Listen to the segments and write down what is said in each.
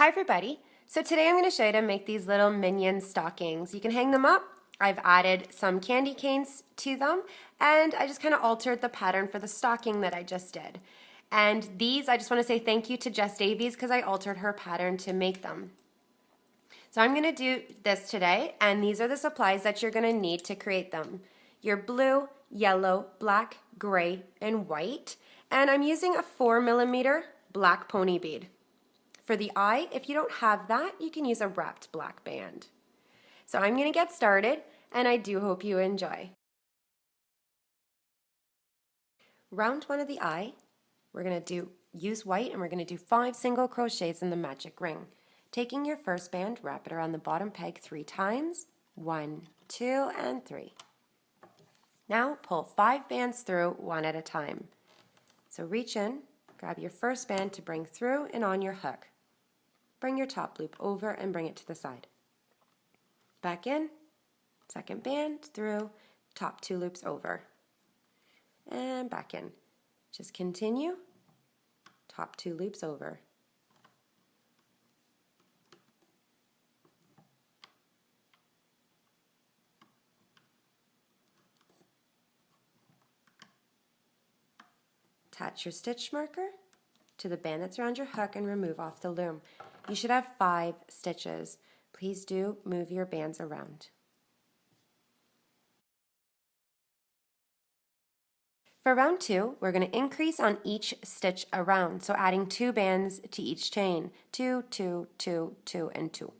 Hi everybody. So today I'm going to show you to make these little Minion stockings. You can hang them up. I've added some candy canes to them and I just kind of altered the pattern for the stocking that I just did. And these, I just want to say thank you to Jessie Davies because I altered her pattern to make them. So I'm going to do this today, and these are the supplies that you're going to need to create them. Your blue, yellow, black, gray, and white. And I'm using a 4mm black pony bead. For the eye, if you don't have that, you can use a wrapped black band. So I'm going to get started, and I do hope you enjoy. Round one of the eye, we're going to use white, and we're going to do 5 single crochets in the magic ring. Taking your first band, wrap it around the bottom peg 3 times. 1, 2, and 3. Now pull 5 bands through one at a time. So reach in, grab your first band to bring through and on your hook. Bring your top loop over and bring it to the side. Back in, second band through, top 2 loops over. And back in. Just continue, top 2 loops over. Attach your stitch marker to the band that's around your hook and remove off the loom. You should have 5 stitches. Please do move your bands around. For round 2, we're going to increase on each stitch around, so adding 2 bands to each chain. 2, 2, 2, 2, and 2.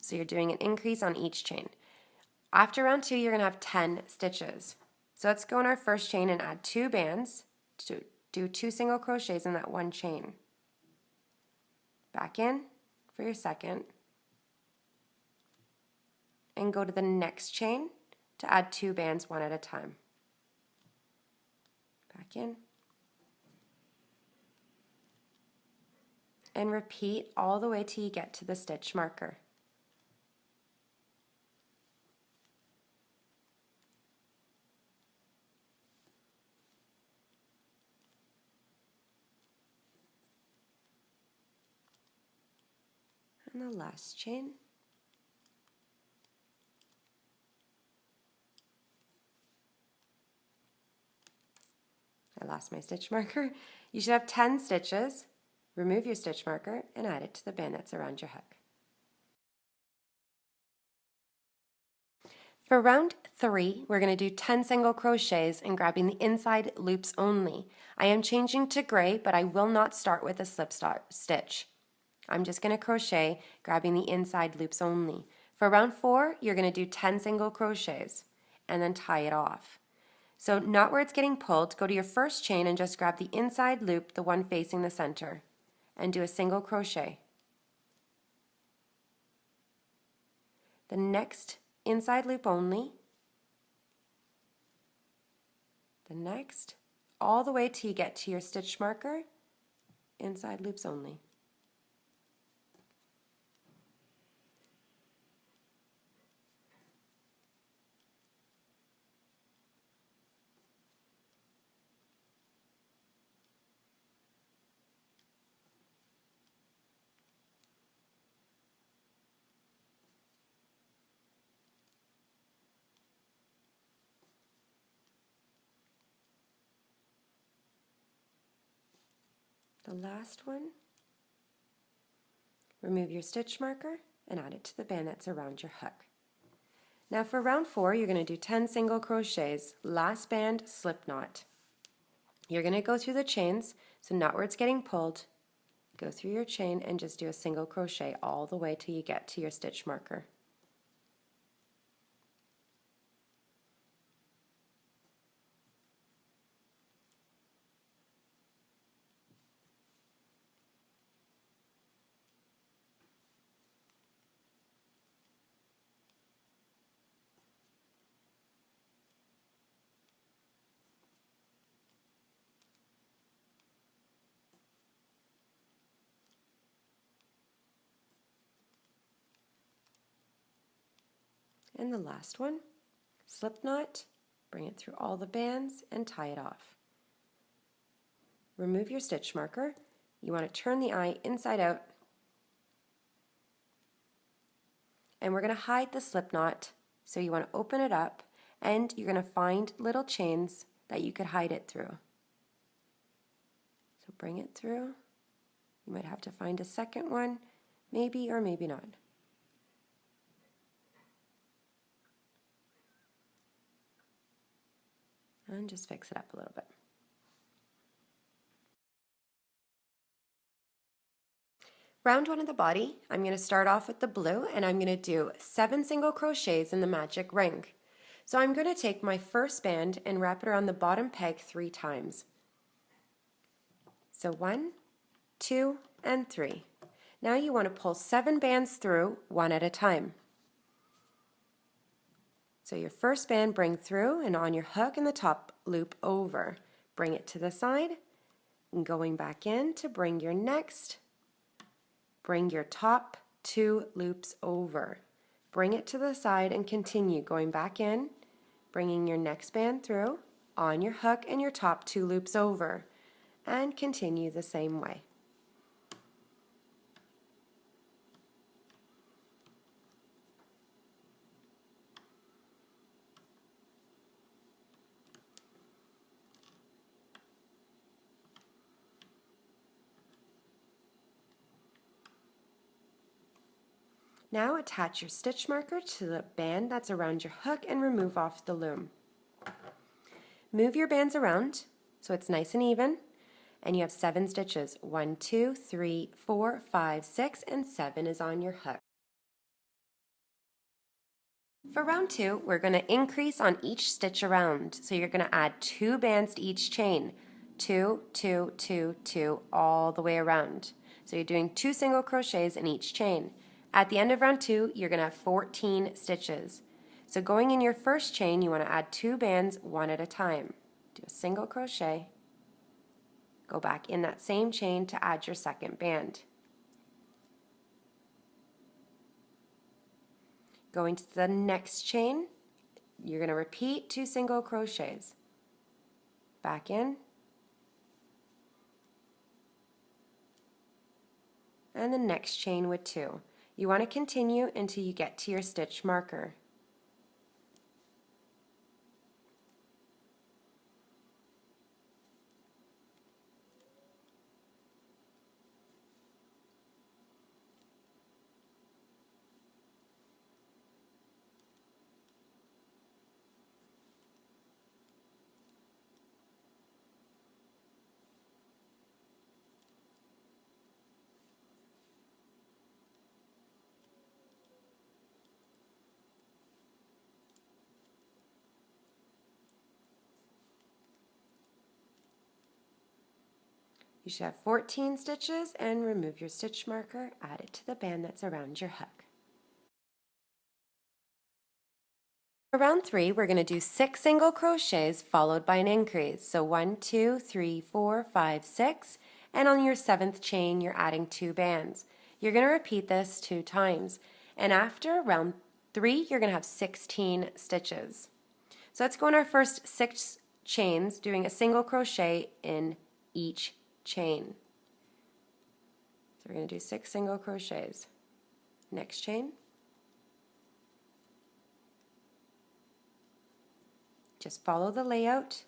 So you're doing an increase on each chain. After round 2, you're going to have 10 stitches. So let's go in our first chain and add 2 bands to do 2 single crochets in that one chain. Back in for your second, and go to the next chain to add 2 bands one at a time. Back in, and repeat all the way till you get to the stitch marker. And the last chain. I lost my stitch marker. You should have 10 stitches. Remove your stitch marker and add it to the band that's around your hook. For round 3, we're going to do 10 single crochets and grabbing the inside loops only. I am changing to gray, but I will not start with a slip stitch. I'm just going to crochet, grabbing the inside loops only. For round 4, you're going to do 10 single crochets and then tie it off. So not where it's getting pulled, go to your first chain and just grab the inside loop, the one facing the center, and do a single crochet. The next inside loop only, the next, all the way till you get to your stitch marker, inside loops only. The last one, remove your stitch marker and add it to the band that's around your hook. Now for round 4, you're going to do 10 single crochets, last band, slip knot. You're going to go through the chains, so not where it's getting pulled, go through your chain and just do a single crochet all the way till you get to your stitch marker. And the last one, slip knot, bring it through all the bands and tie it off. Remove your stitch marker. You want to turn the eye inside out and we're going to hide the slip knot. So you want to open it up, and you're going to find little chains that you could hide it through. So bring it through. You might have to find a second one, maybe or maybe not. And just fix it up a little bit. Round one of the body, I'm going to start off with the blue, and I'm going to do 7 single crochets in the magic ring. So I'm going to take my first band and wrap it around the bottom peg 3 times. So 1, 2, and 3. Now you want to pull 7 bands through one at a time. So your first band, bring through, and on your hook in the top, loop over. Bring it to the side, and going back in to bring your next. Bring your top 2 loops over. Bring it to the side and continue going back in, bringing your next band through, on your hook and your top 2 loops over, and continue the same way. Now attach your stitch marker to the band that's around your hook and remove off the loom. Move your bands around so it's nice and even, and you have 7 stitches. 1, 2, 3, 4, 5, 6, and 7 is on your hook. For round 2, we're going to increase on each stitch around. So you're going to add 2 bands to each chain. 2, 2, 2, 2, all the way around. So you're doing 2 single crochets in each chain. At the end of round 2, you're going to have 14 stitches. So going in your first chain, you want to add 2 bands one at a time. Do a single crochet, go back in that same chain to add your second band. Going to the next chain, you're going to repeat 2 single crochets. Back in, and the next chain with 2. You want to continue until you get to your stitch marker. You should have 14 stitches, and remove your stitch marker, add it to the band that's around your hook. For round 3, we're going to do 6 single crochets followed by an increase. So 1, 2, 3, 4, 5, 6, and on your 7th chain you're adding 2 bands. You're going to repeat this 2 times, and after round 3 you're going to have 16 stitches. So let's go on our first 6 chains, doing a single crochet in each chain. So we're going to do 6 single crochets. Next chain. Just follow the layout.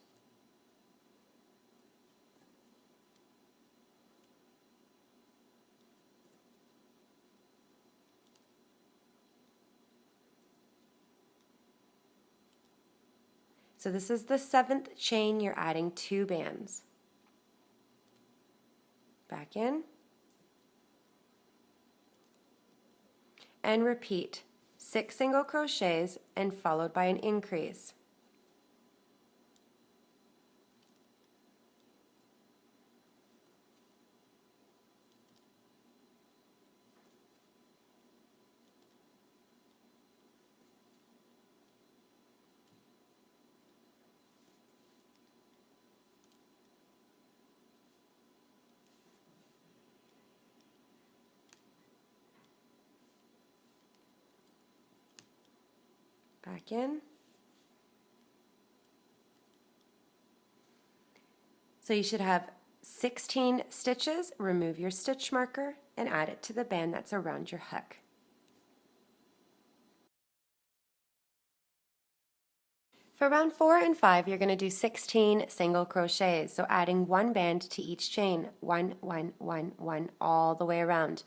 So this is the 7th chain, you're adding 2 bands. Back in, and repeat 6 single crochets and followed by an increase. Back in. So you should have 16 stitches. Remove your stitch marker and add it to the band that's around your hook. For round 4 and 5, you're going to do 16 single crochets, so adding one band to each chain, 1, 1, 1, 1, all the way around.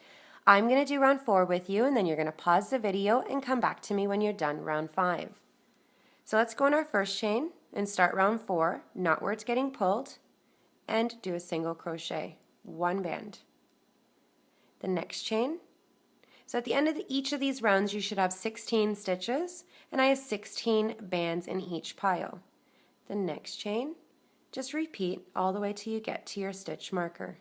I'm going to do round 4 with you, and then you're going to pause the video and come back to me when you're done round 5. So let's go in our first chain and start round 4, not where it's getting pulled, and do a single crochet, one band. The next chain. So at the end of each of these rounds, you should have 16 stitches, and I have 16 bands in each pile. The next chain, just repeat all the way till you get to your stitch marker.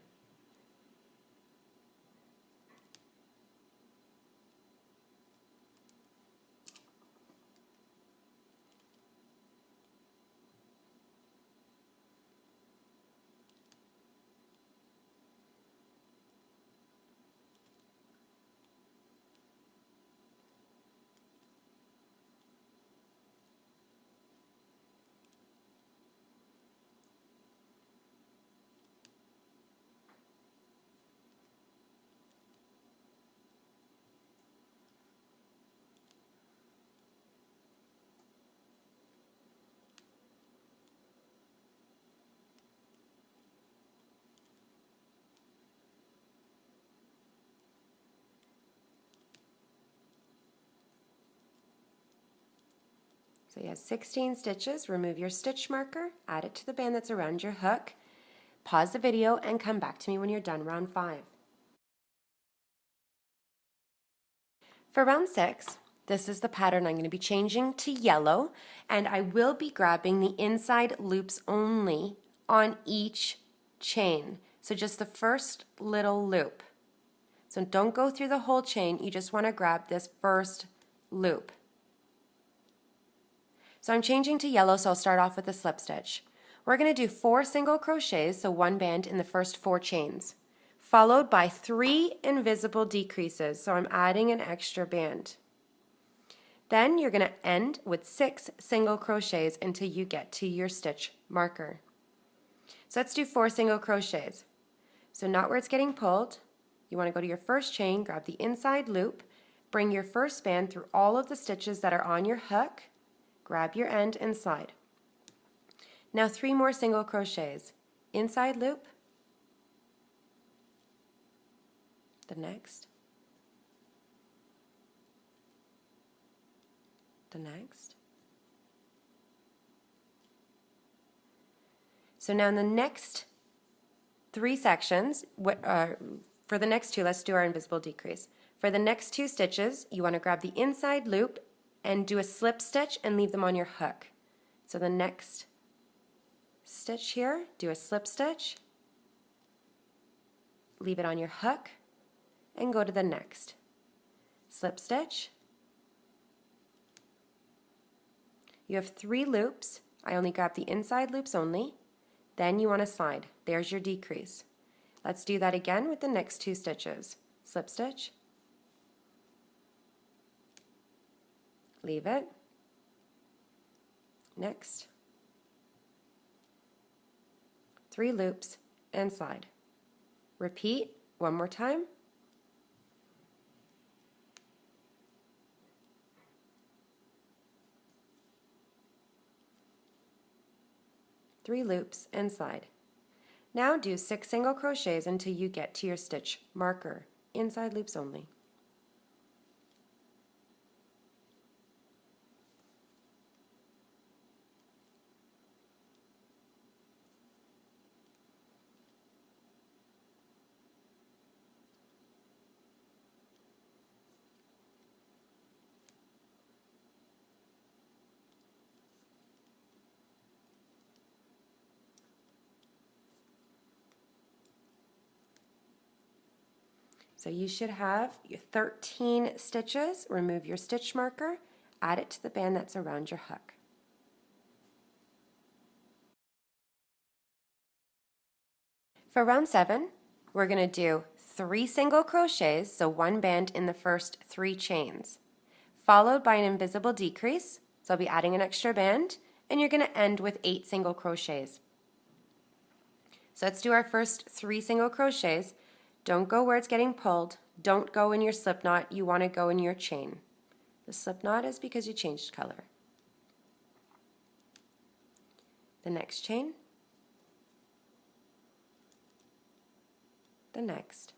So you have 16 stitches, remove your stitch marker, add it to the band that's around your hook, pause the video and come back to me when you're done round 5. For round 6, this is the pattern I'm going to be changing to yellow, and I will be grabbing the inside loops only on each chain. So just the first little loop. So don't go through the whole chain, you just want to grab this first loop. So I'm changing to yellow, so I'll start off with a slip stitch. We're going to do 4 single crochets, so one band in the first 4 chains, followed by 3 invisible decreases, so I'm adding an extra band. Then you're going to end with 6 single crochets until you get to your stitch marker. So let's do 4 single crochets. So not where it's getting pulled. You want to go to your first chain, grab the inside loop, bring your first band through all of the stitches that are on your hook, grab your end and slide. Now 3 more single crochets. Inside loop, the next, the next. So now in the next 3 sections, for the next 2, let's do our invisible decrease. For the next 2 stitches, you want to grab the inside loop and do a slip stitch and leave them on your hook. So the next stitch here, do a slip stitch, leave it on your hook, and go to the next. Slip stitch. You have 3 loops. I only grab the inside loops only. Then you want to slide. There's your decrease. Let's do that again with the next 2 stitches. Slip stitch. Leave it. Next. 3 loops and slide. Repeat one more time. Three loops and slide. Now do 6 single crochets until you get to your stitch marker. Inside loops only. So you should have your 13 stitches. Remove your stitch marker, add it to the band that's around your hook. For round 7, we're going to do 3 single crochets, so one band in the first 3 chains, followed by an invisible decrease, so I'll be adding an extra band, and you're going to end with 8 single crochets. So let's do our first 3 single crochets. Don't go where it's getting pulled. Don't go in your slip knot. You want to go in your chain. The slip knot is because you changed color. the next chain, the next.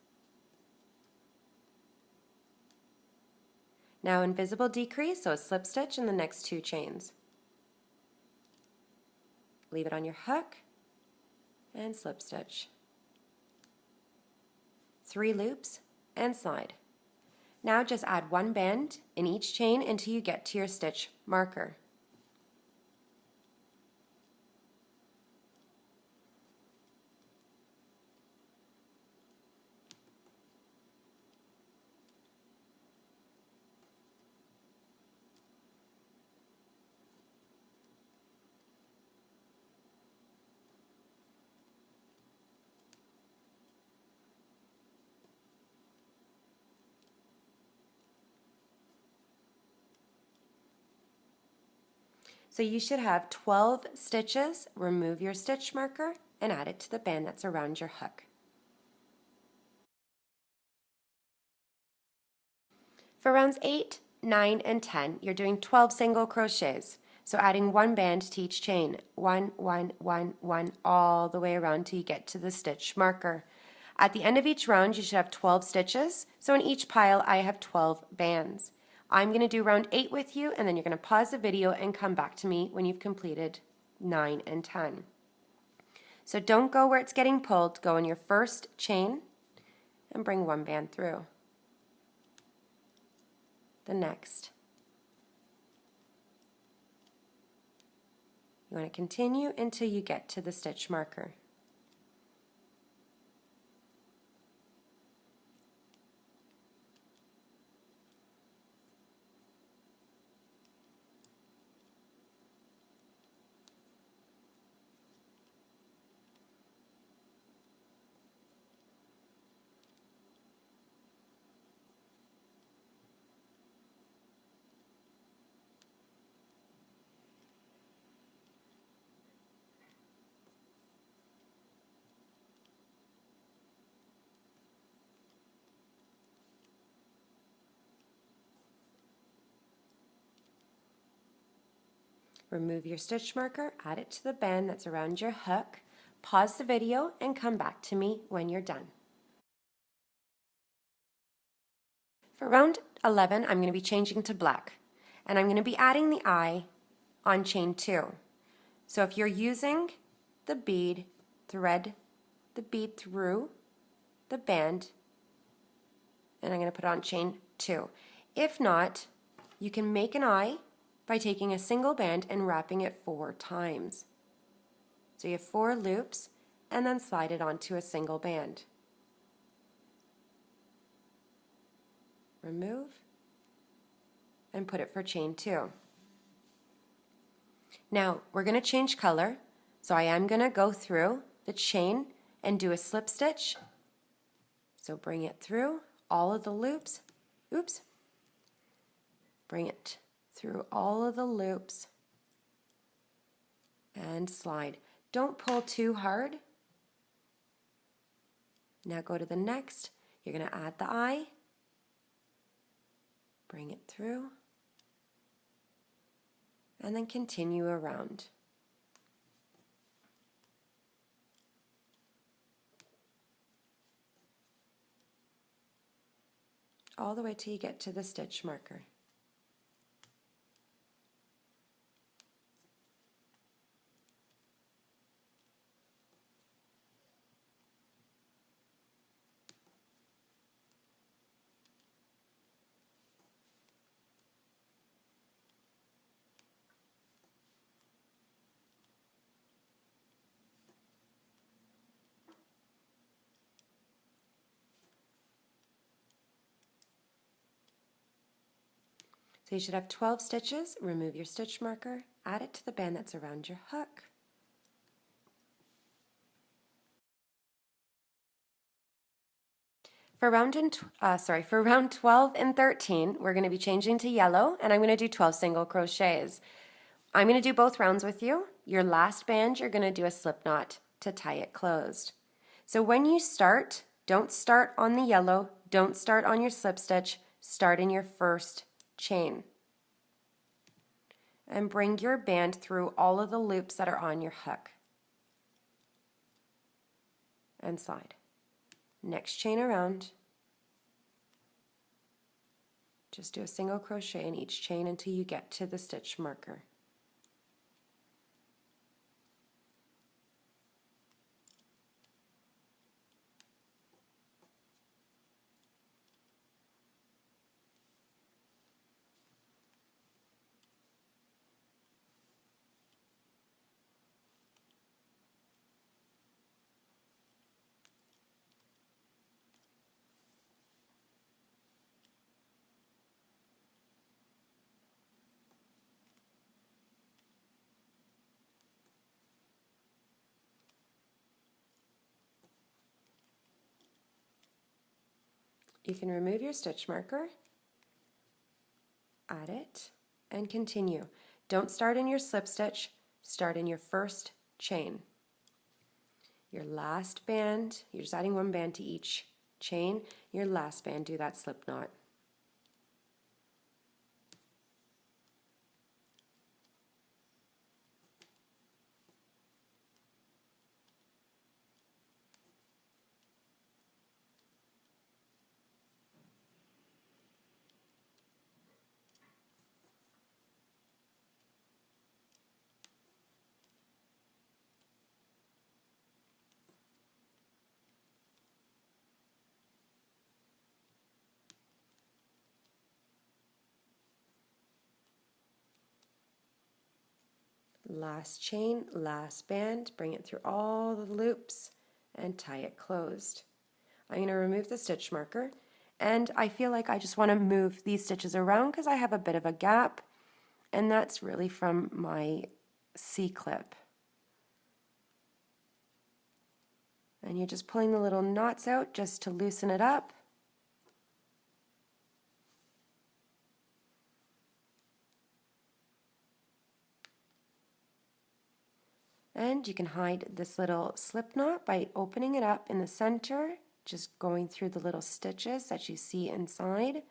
Now invisible decrease, so a slip stitch in the next 2 chains. Leave it on your hook and slip stitch. 3 loops and slide. Now just add 1 band in each chain until you get to your stitch marker. So you should have 12 stitches. Remove your stitch marker and add it to the band that's around your hook. For rounds 8, 9, and 10, you're doing 12 single crochets. So adding 1 band to each chain, 1, 1, 1, 1, all the way around till you get to the stitch marker. At the end of each round, you should have 12 stitches. So in each pile, I have 12 bands. I'm going to do round 8 with you, and then you're going to pause the video and come back to me when you've completed 9 and 10. So don't go where it's getting pulled. Go in your first chain and bring 1 band through. The next. You want to continue until you get to the stitch marker. Remove your stitch marker, add it to the band that's around your hook, pause the video, and come back to me when you're done. For round 11, I'm going to be changing to black, and I'm going to be adding the eye on chain 2. So if you're using the bead, thread the bead through the band, and I'm going to put it on chain 2. If not, you can make an eye by taking a single band and wrapping it 4 times. So you have 4 loops and then slide it onto a single band. Remove and put it for chain 2. Now we're going to change color, so I am going to go through the chain and do a slip stitch. So bring it through all of the loops. Oops. Bring it through all of the loops and slide. Don't pull too hard. Now go to the next. You're going to add the eye, bring it through, and then continue around. All the way till you get to the stitch marker. So you should have 12 stitches. Remove your stitch marker, add it to the band that's around your hook. For round 12 and 13, we're going to be changing to yellow, and I'm going to do 12 single crochets. I'm going to do both rounds with you. Your last band, you're going to do a slip knot to tie it closed. So when you start, don't start on the yellow, don't start on your slip stitch, start in your first chain. and bring your band through all of the loops that are on your hook. And slide. Next chain around. Just do a single crochet in each chain until you get to the stitch marker. You can remove your stitch marker, add it, and continue. Don't start in your slip stitch, start in your first chain. Your last band, you're just adding one band to each chain. Your last band, do that slip knot. Last chain, last band, bring it through all the loops and tie it closed. I'm going to remove the stitch marker, and I feel like I just want to move these stitches around because I have a bit of a gap, and that's really from my C-clip. And you're just pulling the little knots out just to loosen it up. And you can hide this little slip knot by opening it up in the center, just going through the little stitches that you see inside,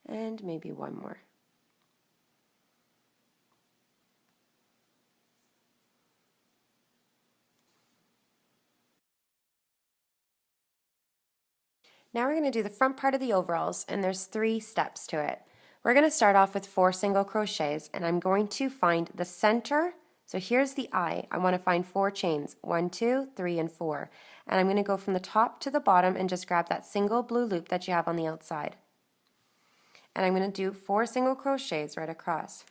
and maybe one more. Now we're going to do the front part of the overalls, and there's 3 steps to it. We're going to start off with 4 single crochets, and I'm going to find the center. So here's the eye. I want to find 4 chains, 1, 2, 3, and 4. And I'm going to go from the top to the bottom and just grab that single blue loop that you have on the outside. And I'm going to do 4 single crochets right across.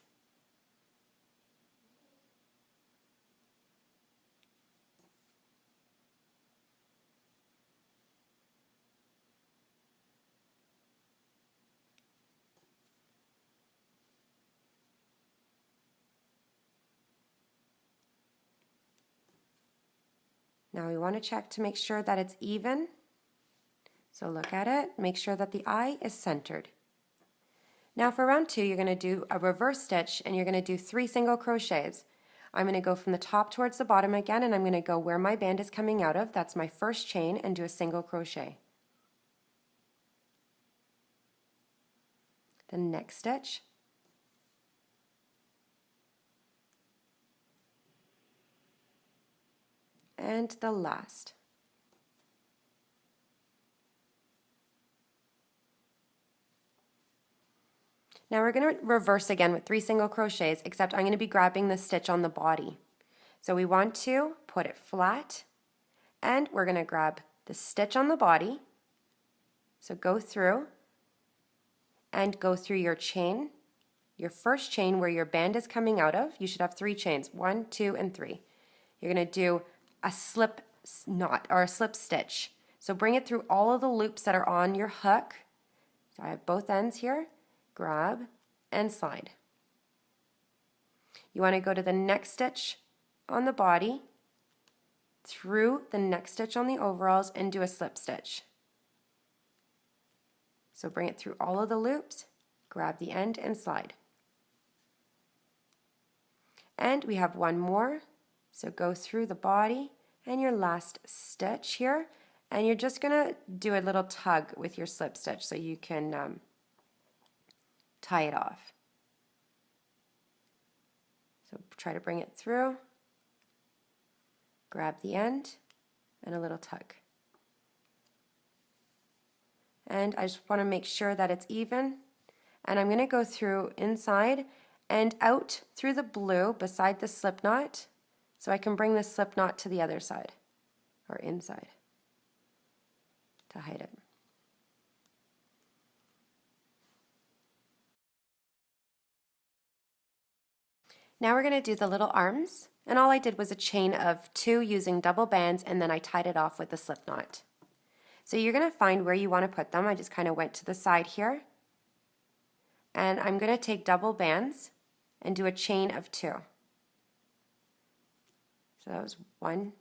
Now we want to check to make sure that it's even. So look at it, make sure that the eye is centered. Now for round 2, you're going to do a reverse stitch, and you're going to do 3 single crochets. I'm going to go from the top towards the bottom again, and I'm going to go where my band is coming out of. That's my first chain, and do a single crochet. The next stitch. And the last. Now we're going to reverse again with 3 single crochets, except I'm going to be grabbing the stitch on the body. So we want to put it flat, and we're going to grab the stitch on the body. So go through and go through your chain, your first chain where your band is coming out of. You should have 3 chains, 1, 2, and 3. You're going to do a slip knot or a slip stitch. So bring it through all of the loops that are on your hook. So I have both ends here. Grab and slide. You want to go to the next stitch on the body, through the next stitch on the overalls, and do a slip stitch. So bring it through all of the loops, grab the end and slide. And we have one more. So go through the body and your last stitch here, and you're just going to do a little tug with your slip stitch so you can tie it off. So try to bring it through, grab the end, and a little tug. And I just want to make sure that it's even. And I'm going to go through inside and out through the blue beside the slip knot, so I can bring the slip knot to the other side, or inside, to hide it. Now we're going to do the little arms, and all I did was a chain of 2 using double bands, and then I tied it off with a slip knot. So you're going to find where you want to put them. I just kind of went to the side here, and I'm going to take double bands and do a chain of 2. So that was 1,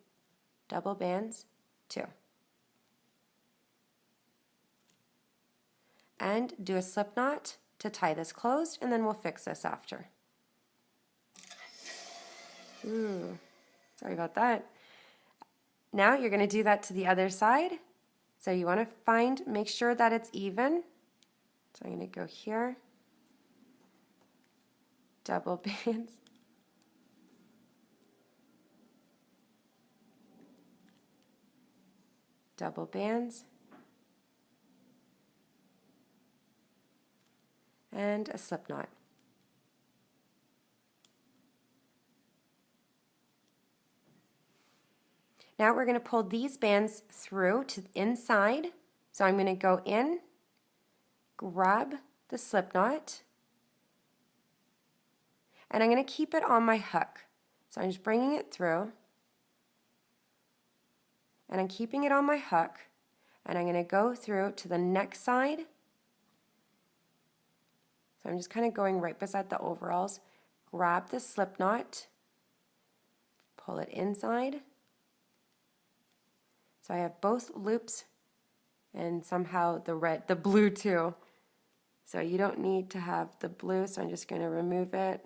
double bands, 2. And do a slip knot to tie this closed, and then we'll fix this after. Ooh, sorry about that. Now you're going to do that to the other side. So you want to make sure that it's even. So I'm going to go here, double bands, double bands, and a slip knot. Now we're going to pull these bands through to inside. So I'm going to go in, grab the slip knot, and I'm going to keep it on my hook. So I'm just bringing it through, and I'm keeping it on my hook, and I'm going to go through to the next side. So I'm just kind of going right beside the overalls, grab the slip knot, pull it inside. So I have both loops and somehow the blue too. So you don't need to have the blue, so I'm just going to remove it.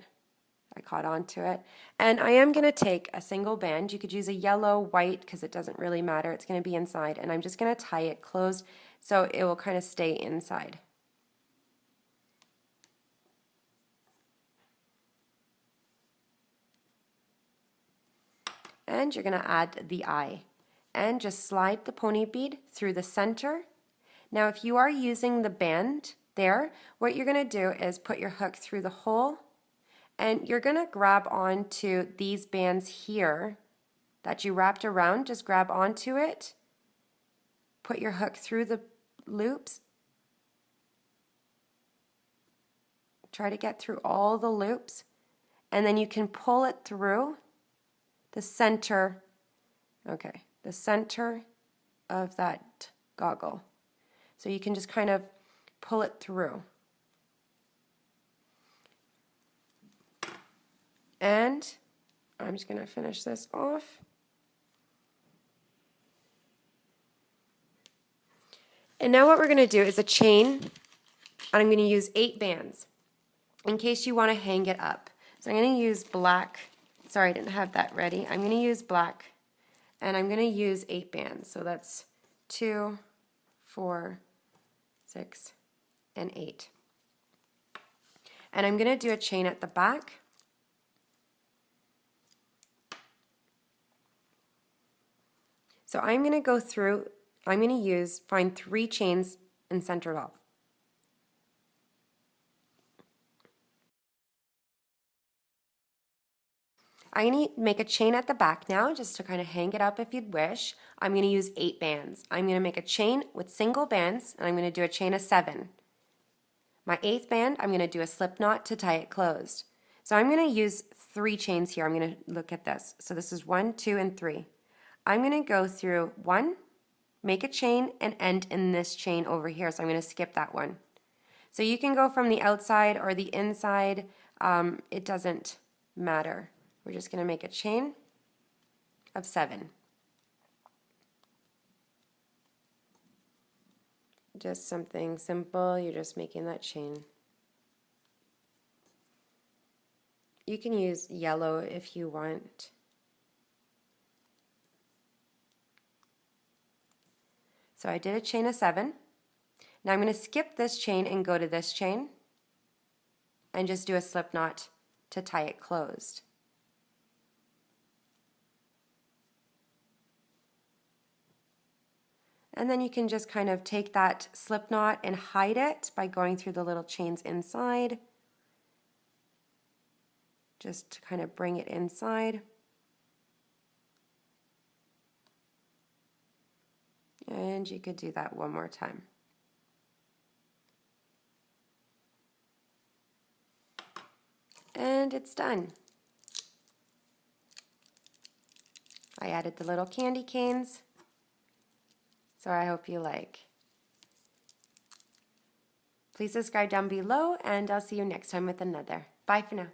I caught onto it. And I am going to take a single band. You could use a yellow, white, because it doesn't really matter. It's going to be inside. And I'm just going to tie it closed so it will kind of stay inside. And you're going to add the eye. And just slide the pony bead through the center. Now if you are using the band there, what you're going to do is put your hook through the hole, and you're going to grab onto these bands here that you wrapped around. Just grab onto it, put your hook through the loops, try to get through all the loops, and then you can pull it through the center. Okay. The center of that goggle. So you can just kind of pull it through. And I'm just going to finish this off. And now what we're going to do is a chain, and I'm going to use 8 bands in case you want to hang it up. So I'm going to use black. Sorry, I didn't have that ready. I'm going to use black. And I'm going to use 8 bands. So that's 2, 4, 6, and 8. And I'm going to do a chain at the back. So I'm going to go through, I'm going to find 3 chains and center it off. I'm going to make a chain at the back now just to kind of hang it up if you'd wish. I'm going to use 8 bands. I'm going to make a chain with single bands, and I'm going to do a chain of 7. My 8th band, I'm going to do a slip knot to tie it closed. So I'm going to use 3 chains here. I'm going to look at this. So this is 1, 2, and 3. I'm going to go through 1, make a chain, and end in this chain over here. So I'm going to skip that one. So you can go from the outside or the inside. It doesn't matter. We're just going to make a chain of 7. Just something simple. You're just making that chain. You can use yellow if you want. So I did a chain of 7. Now I'm going to skip this chain and go to this chain and just do a slip knot to tie it closed. And then you can just kind of take that slip knot and hide it by going through the little chains inside. Just to kind of bring it inside. And you could do that one more time. And it's done. I added the little candy canes, so I hope you like. Please subscribe down below, and I'll see you next time with another. Bye for now.